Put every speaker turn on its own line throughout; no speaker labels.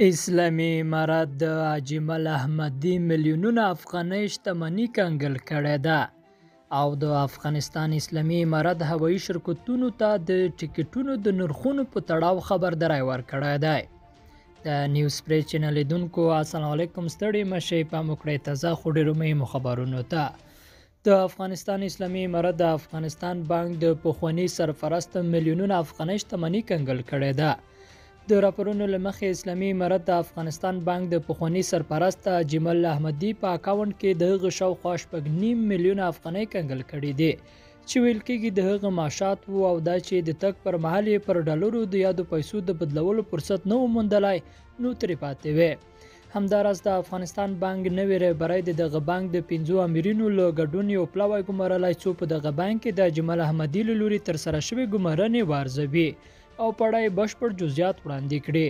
اسلامي امارت د اجمل احمدي میلیونونه افغانۍ شتمني کنګل کړې ده او د افغانستان اسلامي امارت هوایي شرکتونو ته د ټیکټونو د نرخونو په تړاو خبرداری ورکړی دی. د نیوز پری چینل لیدونکو السلام علیکم، ستړي مشئ په مکړې تازه خو ډېرو مهمو خبرونو ته. د افغانستان اسلامي امارت د افغانستان بانک د پخواني سرپرست میلیونونه افغانۍ شتمني کنګل کړې ده. د راپورونو له مخې اسلامي امارت د افغانستان بانک د پخواني سرپرست اجمل احمدي په اکاونټ کې د هغه شاوخوا 9.5 میلیونه افغانۍ کنګل کړي دي چې ویل کېږي د هغه معاشات وو او دا چې د تګ پر مهال یې پر ډالرو د یادو پیسو د بدلولو فرصت نه و موندلی نو ترې پاتې وې. همداراز د افغانستان بانک نوی رهبری د دغه بانک د 5 امیرینو له ګډون یو پلاوی ګمارلی څو په دغه بانک کې د اجمل احمدي له لوري ترسره شوې ګمارنې وارزوي او پړای بشپړ جزئیات وړاندې کړي.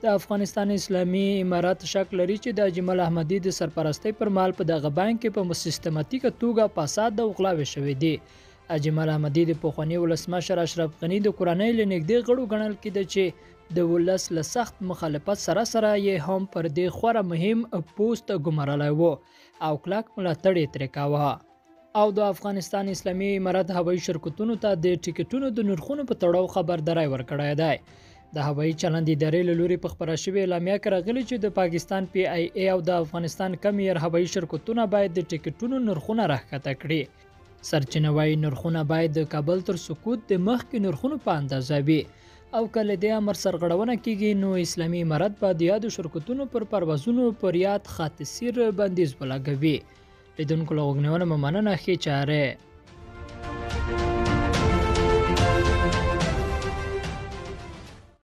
د افغانستان اسلامي امارت شک لري چې د اجمل احمدي د سرپرستۍ پر مهال په دغه بانک کې په سیستماتیکه توګه فساد او غلاوې شوې دي. اجمل احمدي د پخواني ولسمشر اشرف غني د کورنۍ له نږدې غړو ګڼل کېده چې د ولس له سخت مخالفت سره یې هم پر دې خورا مهم پوسټ ګمارلی و او کلک ملاتړ یې ترې کاوه. او د افغانستان اسلامي امارت هوایي شرکتونو ته د ټیکټونو د نرخونو په تړاو خبرداری ورکړی دی. د هوایي چلند ادارې له لوري په خپره شوې اعلامیه کې راغلي چې د پاکستان PIA او د افغانستان کم ایر هوایي شرکتونه باید د ټیکټونو نرخونه راښکته کړي. سرچینه وایي نرخونه باید د کابل تر سقوط د مخکې نرخونو په اندازه وي او کله د امر سرغړونه کیږي نو اسلامي امارت به د یادو شرکتونو پر پروازونو پر یاد خاطسیر بندیز ولګوي. لیدونکو له غوږ نیونه مننه، ښې چارې.